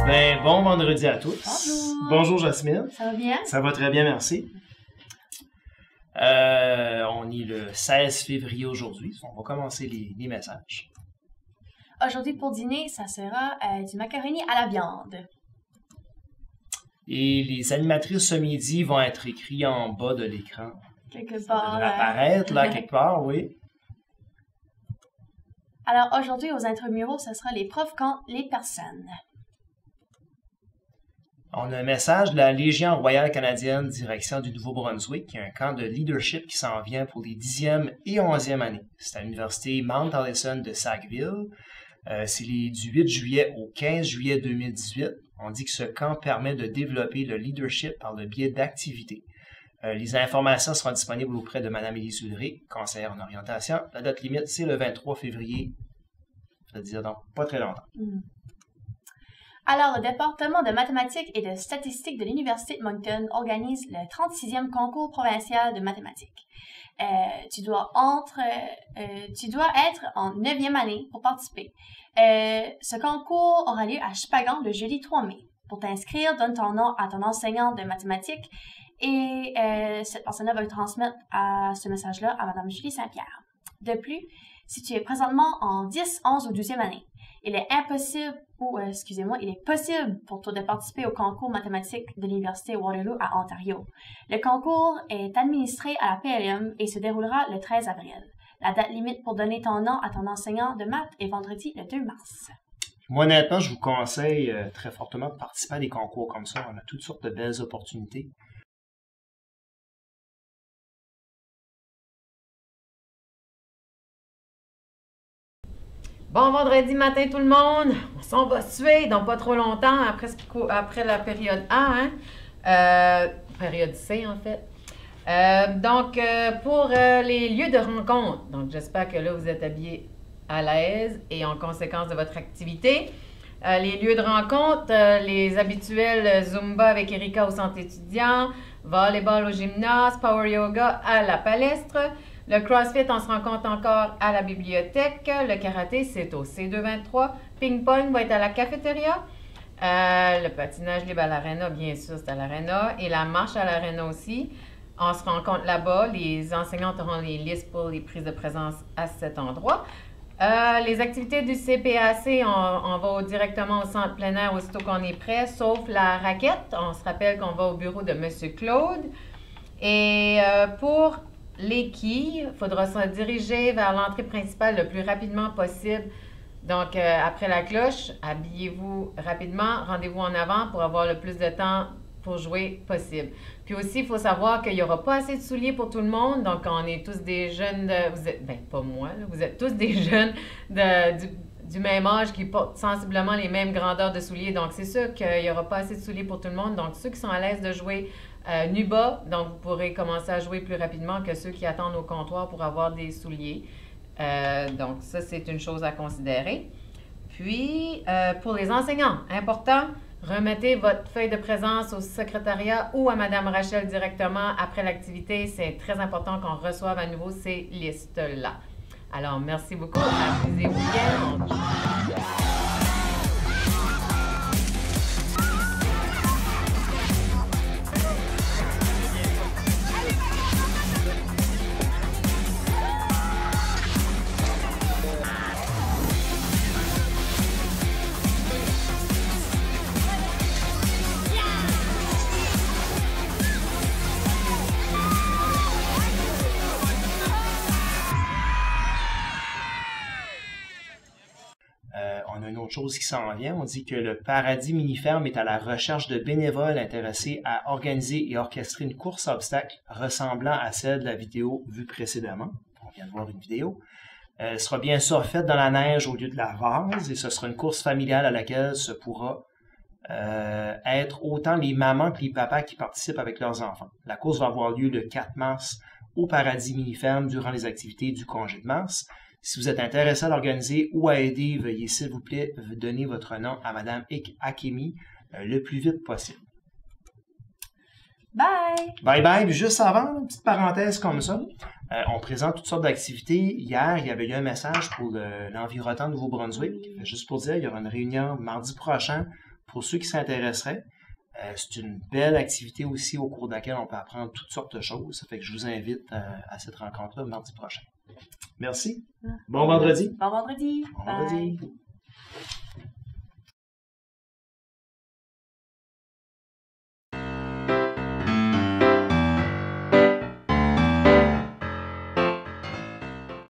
Ben, bon vendredi à tous. Bonjour. Bonjour Jasmine. Ça va bien? Ça va très bien, merci. On est le 16 février aujourd'hui. On va commencer les messages. Aujourd'hui, pour dîner, ça sera du macaroni à la viande. Et les animatrices ce midi vont être écrites en bas de l'écran. Quelque Ça part. devrait apparaître là quelque part, oui. Alors, aujourd'hui, aux intramuraux, ce sera les profs contre les personnes. On a un message de la Légion royale canadienne, direction du Nouveau-Brunswick, qui a un camp de leadership qui s'en vient pour les 10e et 11e années. C'est à l'université Mount Allison de Sackville. C'est du 8 juillet au 15 juillet 2018. On dit que ce camp permet de développer le leadership par le biais d'activités. Les informations seront disponibles auprès de Mme Élise Ulrich, conseillère en orientation. La date limite, c'est le 23 février, c'est-à-dire dans pas très longtemps. Alors, le département de mathématiques et de statistiques de l'Université de Moncton organise le 36e concours provincial de mathématiques. Tu dois être en 9e année pour participer. Ce concours aura lieu à Chupagan le jeudi 3 mai. Pour t'inscrire, donne ton nom à ton enseignant de mathématiques et cette personne-là va transmettre ce message-là à Mme Julie Saint-Pierre. De plus, si tu es présentement en 10, 11 ou 12e année, il est possible pour toi de participer au concours mathématique de l'Université Waterloo à Ontario. Le concours est administré à la PLM et se déroulera le 13 avril. La date limite pour donner ton nom à ton enseignant de maths est vendredi le 2 mars. Moi, honnêtement, je vous conseille très fortement de participer à des concours comme ça. On a toutes sortes de belles opportunités. Bon vendredi matin tout le monde, on s'en va suer dans pas trop longtemps après la période A, période C en fait. Pour les lieux de rencontre, donc j'espère que là vous êtes habillés à l'aise et en conséquence de votre activité. Les lieux de rencontre, les habituels Zumba avec Erika au centre étudiant, volleyball au gymnase, power yoga à la palestre. Le CrossFit, on se rencontre encore à la bibliothèque. Le karaté, c'est au C223. Ping-pong va être à la cafétéria. Le patinage libre à l'aréna, bien sûr, c'est à l'aréna. Et la marche à l'aréna aussi. On se rencontre là-bas. Les enseignants auront les listes pour les prises de présence à cet endroit. Les activités du CPAC, on va directement au centre plein air aussitôt qu'on est prêt, sauf la raquette. On se rappelle qu'on va au bureau de M. Claude. Et pour les quilles, il faudra se diriger vers l'entrée principale le plus rapidement possible. Donc, après la cloche, habillez-vous rapidement, rendez-vous en avant pour avoir le plus de temps pour jouer possible. Puis aussi, il faut savoir qu'il n'y aura pas assez de souliers pour tout le monde. Donc, on est tous des jeunes, pas moi, là, vous êtes tous des jeunes du même âge qui portent sensiblement les mêmes grandeurs de souliers. Donc, c'est sûr qu'il n'y aura pas assez de souliers pour tout le monde. Donc, ceux qui sont à l'aise de jouer nu bas, donc vous pourrez commencer à jouer plus rapidement que ceux qui attendent au comptoir pour avoir des souliers. Donc, ça, c'est une chose à considérer. Puis, pour les enseignants, important, remettez votre feuille de présence au secrétariat ou à Mme Rachel directement après l'activité. C'est très important qu'on reçoive à nouveau ces listes-là. Alors, merci beaucoup. Amusez-vous bien. On a une autre chose qui s'en vient. On dit que le Paradis Mini-Ferme est à la recherche de bénévoles intéressés à organiser et orchestrer une course à obstacles ressemblant à celle de la vidéo vue précédemment. On vient de voir une vidéo. Elle sera bien sûr faite dans la neige au lieu de la vase et ce sera une course familiale à laquelle se pourra être autant les mamans que les papas qui participent avec leurs enfants. La course va avoir lieu le 4 mars au Paradis Mini-Ferme durant les activités du congé de mars. Si vous êtes intéressé à l'organiser ou à aider, veuillez s'il vous plaît donner votre nom à Mme Akemi le plus vite possible. Bye! Bye bye! Puis juste avant, une petite parenthèse comme ça, on présente toutes sortes d'activités. Hier, il y avait eu un message pour l'Envirotant Nouveau-Brunswick. Juste pour dire, il y aura une réunion mardi prochain pour ceux qui s'intéresseraient, c'est une belle activité aussi au cours de laquelle on peut apprendre toutes sortes de choses. Ça fait que je vous invite à cette rencontre-là mardi prochain. Merci. Bon vendredi. Bon vendredi. Bon vendredi.